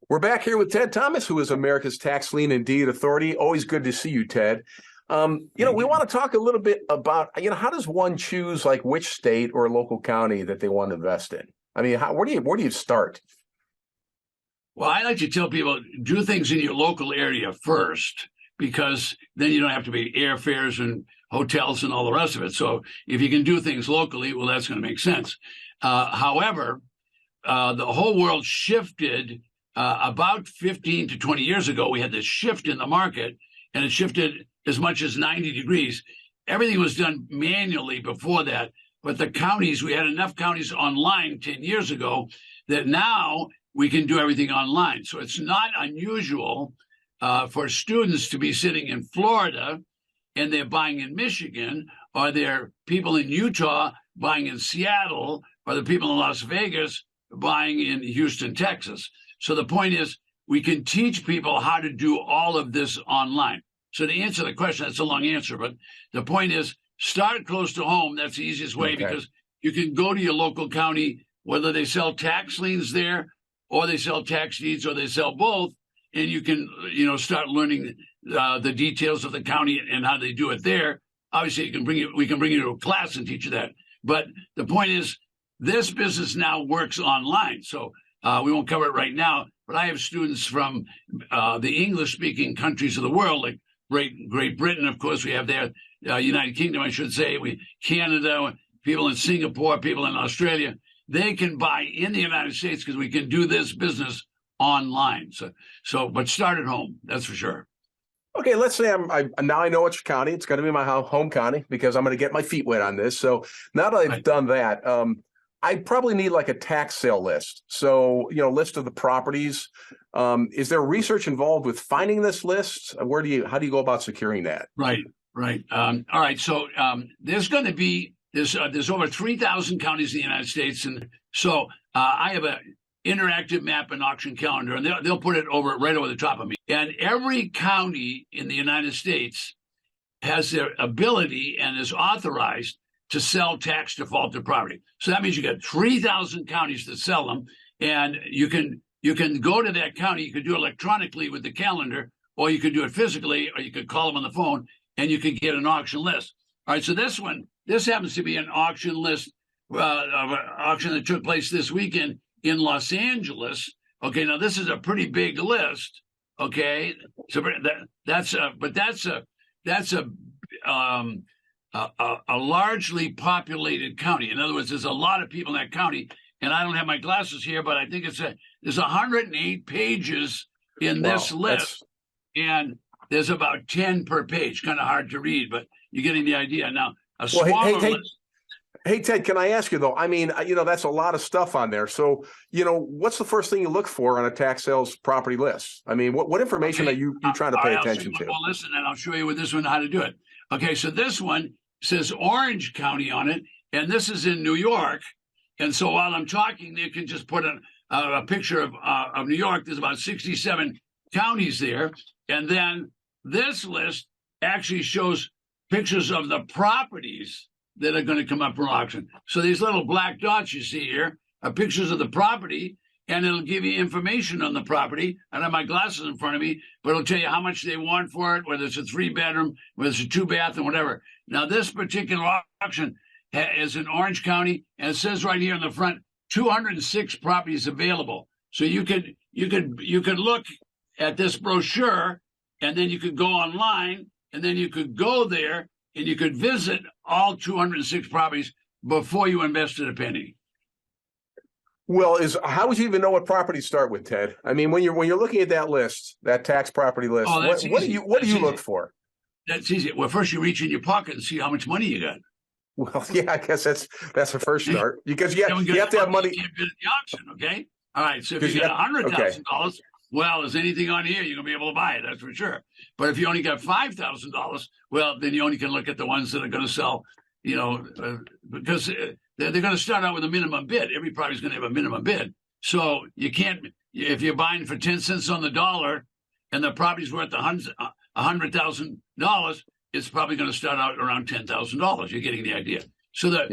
We're back here with Ted Thomas, who is America's Tax Lien and Deed Authority. Always good to see you, Ted. We want to talk a little bit about, how does one choose like which state or local county that they want to invest in? I mean, where do you start? Well, I like to tell people, do things in your local area first, because then you don't have to pay airfares and hotels and all the rest of it. So if you can do things locally, well, that's going to make sense. However, the whole world shifted about 15 to 20 years ago. We had this shift in the market, and it shifted as much as 90 degrees. Everything was done manually before that, but the counties, we had enough counties online 10 years ago that now we can do everything online. So it's not unusual for students to be sitting in Florida and they're buying in Michigan, or they're people in Utah buying in Seattle, or the people in Las Vegas buying in Houston, Texas. So the point is, we can teach people how to do all of this online. So to answer the question, that's a long answer, but the point is, start close to home. That's the easiest way, because you can go to your local county, whether they sell tax liens there, or they sell tax deeds, or they sell both, and you can, start learning the details of the county and how they do it there. Obviously, we can bring you to a class and teach you that. But the point is, this business now works online. So we won't cover it right now, but I have students from the English-speaking countries of the world, like Great Britain, of course, we have there, United Kingdom, I should say, Canada, people in Singapore, people in Australia. They can buy in the United States because we can do this business online. But start at home, that's for sure. Okay, let's say now I know which county. It's going to be my home county because I'm going to get my feet wet on this. So now that I've done that, I probably need like a tax sale list. So, list of the properties. Is there research involved with finding this list? How do you go about securing that? Right. All right. So there's going to be, there's over 3,000 counties in the United States. And so I have an interactive map and auction calendar, and they'll put it right over the top of me. And every county in the United States has their ability and is authorized to sell tax defaulted property. So that means you got 3,000 counties that sell them, and you can go to that county. You could do it electronically with the calendar, or you could do it physically, or you could call them on the phone, and you could get an auction list. All right, so this happens to be an auction list of an auction that took place this weekend in Los Angeles. Okay, now this is a pretty big list. Okay, so that's a largely populated county. In other words, there's a lot of people in that county, and I don't have my glasses here, but I think there's 108 pages in this list, and there's about 10 per page. Kind of hard to read, but you're getting the idea. Now, list. Hey, Ted, can I ask you, though? I mean, that's a lot of stuff on there. So, what's the first thing you look for on a tax sales property list? I mean, what information are you trying to pay attention to? Well, listen, and I'll show you with this one how to do it. Okay, so this one says Orange County on it, and this is in New York. And so while I'm talking, you can just put a picture of New York. There's about 67 counties there. And then this list actually shows pictures of the properties that are going to come up for auction. So these little black dots you see here are pictures of the property, and it'll give you information on the property. I don't have my glasses in front of me, but it'll tell you how much they want for it, whether it's a 3-bedroom, whether it's a 2-bath, and whatever. Now, this particular auction is in Orange County, and it says right here in the front, 206 properties available. So you could look at this brochure, and then you could go online, and then you could go there, and you could visit all 206 properties before you invested a penny. Well, how would you even know what properties start with, Ted? I mean, when you're looking at that list, that tax property list, what do you look for? That's easy. Well, first you reach in your pocket and see how much money you got. Well, yeah, I guess that's the first start, because you have to have money. You can't bid at the auction, okay? All right, so if you got $100,000, well, is anything on here, you're going to be able to buy it, that's for sure. But if you only got $5,000, well, then you only can look at the ones that are going to sell, because they're going to start out with a minimum bid. Every property's going to have a minimum bid. So you can't, if you're buying for 10 cents on the dollar and the property's worth $100,000, it's probably going to start out around $10,000. You're getting the idea. So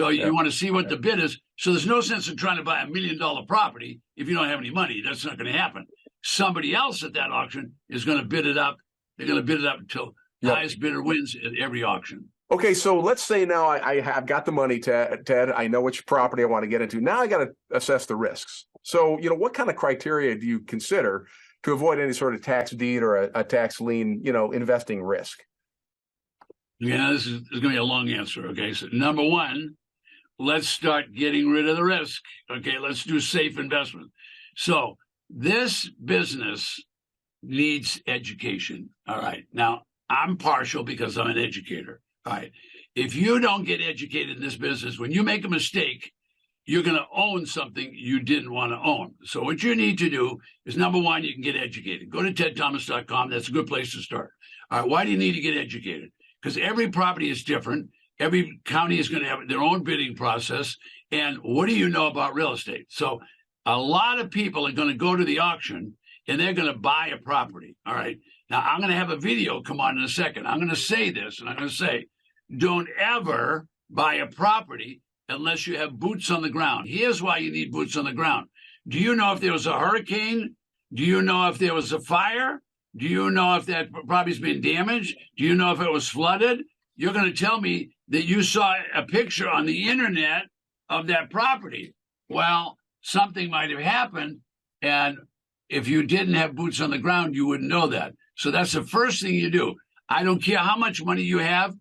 you want to see what the bid is. So there's no sense in trying to buy $1 million property if you don't have any money. That's not going to happen. Somebody else at that auction is going to bid it up. They're going to bid it up until the highest bidder wins at every auction. Okay, so let's say now I have got the money, Ted. I know which property I want to get into. Now I got to assess the risks. So, what kind of criteria do you consider to avoid any sort of tax deed or a tax lien, investing risk? Yeah, this is going to be a long answer. Okay, so number one, let's start getting rid of the risk. Okay, let's do safe investment. So this business needs education. All right. Now, I'm partial because I'm an educator. All right. If you don't get educated in this business, when you make a mistake, you're going to own something you didn't want to own. So what you need to do is, number one, you can get educated. Go to tedthomas.com. That's a good place to start. All right. Why do you need to get educated? Because every property is different. Every county is going to have their own bidding process. And what do you know about real estate? So a lot of people are going to go to the auction and they're going to buy a property. All right. Now, I'm going to have a video come on in a second. I'm going to say this, and I'm going to say, don't ever buy a property unless you have boots on the ground. Here's why you need boots on the ground. Do you know if there was a hurricane? Do you know if there was a fire? Do you know if that property's been damaged? Do you know if it was flooded? You're going to tell me that you saw a picture on the internet of that property. Well, something might have happened, and if you didn't have boots on the ground, you wouldn't know that. So that's the first thing you do. I don't care how much money you have.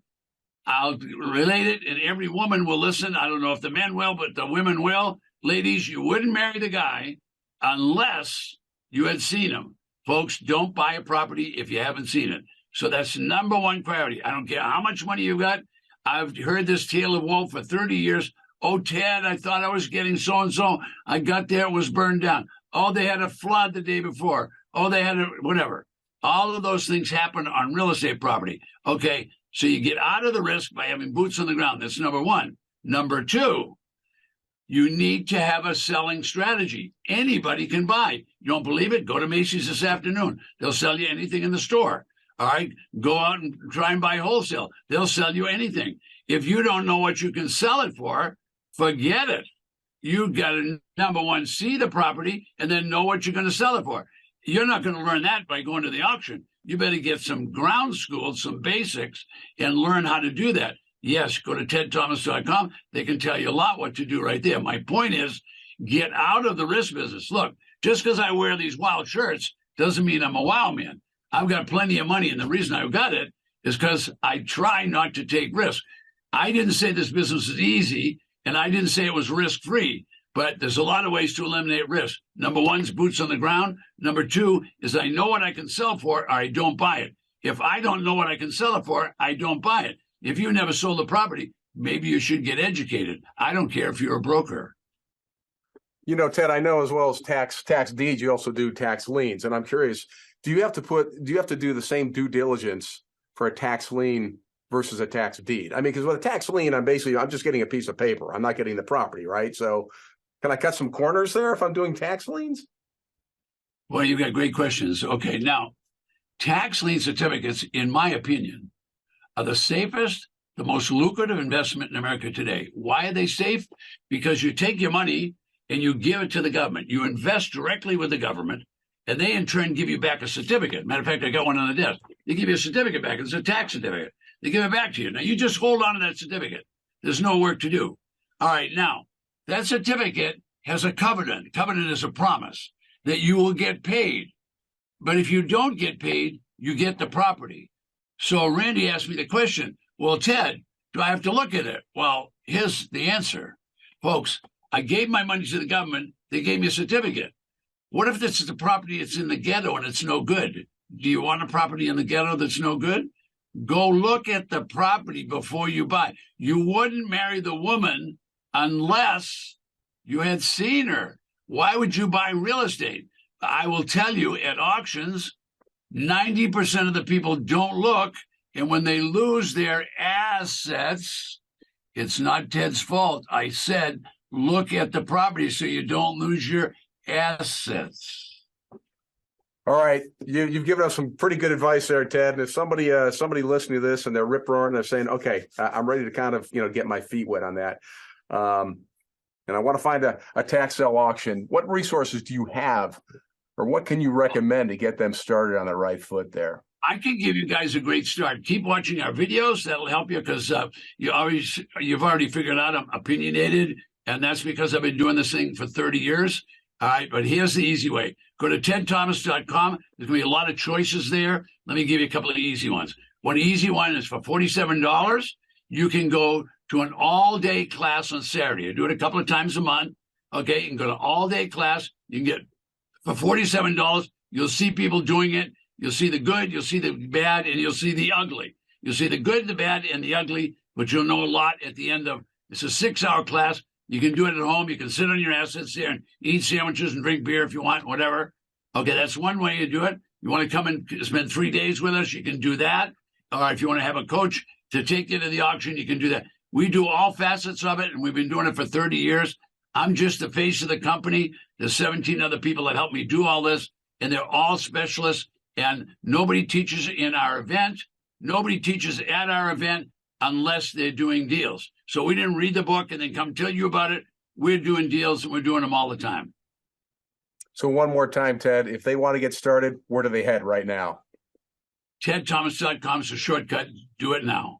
I'll relate it, and every woman will listen. I don't know if the men will, but the women will. Ladies, you wouldn't marry the guy unless you had seen him. Folks, don't buy a property if you haven't seen it. So that's number one priority. I don't care how much money you've got. I've heard this tale of woe for 30 years. Oh, Ted, I thought I was getting so-and-so. I got there, it was burned down. Oh, they had a flood the day before. Oh, they had whatever. All of those things happen on real estate property. Okay, so you get out of the risk by having boots on the ground. That's number one. Number two, you need to have a selling strategy. Anybody can buy. You don't believe it? Go to Macy's this afternoon. They'll sell you anything in the store. All right, go out and try and buy wholesale. They'll sell you anything. If you don't know what you can sell it for, forget it. You got to, number one, see the property and then know what you're going to sell it for. You're not going to learn that by going to the auction. You better get some ground school, some basics, and learn how to do that. Yes, go to tedthomas.com. They can tell you a lot what to do right there. My point is, get out of the risk business. Look, just because I wear these wild shirts doesn't mean I'm a wild man. I've got plenty of money, and the reason I've got it is because I try not to take risks. I didn't say this business is easy, and I didn't say it was risk-free, but there's a lot of ways to eliminate risk. Number one is boots on the ground. Number two is I know what I can sell for, or I don't buy it. If I don't know what I can sell it for, I don't buy it. If you never sold a property, maybe you should get educated. I don't care if you're a broker. Ted, I know as well as tax deeds, you also do tax liens. And I'm curious, do you have to do the same due diligence for a tax lien versus a tax deed? I mean, because with a tax lien, I'm just getting a piece of paper. I'm not getting the property, right? So can I cut some corners there if I'm doing tax liens? Well, you've got great questions. Okay, now, tax lien certificates, in my opinion, are the safest, the most lucrative investment in America today. Why are they safe? Because you take your money and you give it to the government. You invest directly with the government, and they in turn give you back a certificate. Matter of fact, I got one on the desk. They give you a certificate back. It's a tax certificate. They give it back to you. Now, you just hold on to that certificate. There's no work to do. All right, now, that certificate has a covenant. Covenant is a promise that you will get paid. But if you don't get paid, you get the property. So Randy asked me the question, well, Ted, do I have to look at it? Well, here's the answer. Folks, I gave my money to the government. They gave me a certificate. What if this is a property that's in the ghetto and it's no good? Do you want a property in the ghetto that's no good? Go look at the property before you buy. You wouldn't marry the woman unless you had seen her. Why would you buy real estate? I will tell you, at auctions, 90% of the people don't look, and when they lose their assets, it's not Ted's fault. I said, look at the property so you don't lose your assets. All right, you've given us some pretty good advice there, Ted. And if somebody listening to this and they're rip roaring, they're saying, "Okay, I'm ready to kind of get my feet wet on that," and I want to find a tax sale auction. What resources do you have or what can you recommend to get them started on the right foot there? I can give you guys a great start. Keep watching our videos. That'll help you because you've already figured out I'm opinionated, and that's because I've been doing this thing for 30 years. All right, but here's the easy way. Go to tedthomas.com. There's going to be a lot of choices there. Let me give you a couple of easy ones. One easy one is for $47. You can go to an all-day class on Saturday. I do it a couple of times a month. Okay, you can go to all-day class. You can get, for $47, you'll see people doing it. You'll see the good, you'll see the bad, and you'll see the ugly. You'll see the good, the bad, and the ugly, but you'll know a lot at the end of, it's a 6-hour class. You can do it at home. You can sit on your assets there and eat sandwiches and drink beer if you want, whatever. Okay, that's one way to do it. You want to come and spend 3 days with us, you can do that. Or if you want to have a coach to take you to the auction, you can do that. We do all facets of it, and we've been doing it for 30 years. I'm just the face of the company. There's 17 other people that help me do all this, and they're all specialists, and nobody teaches in our event. Nobody teaches at our event unless they're doing deals. So we didn't read the book and then come tell you about it. We're doing deals, and we're doing them all the time. So one more time, Ted, if they want to get started, where do they head right now? tedthomas.com is a shortcut. Do it now.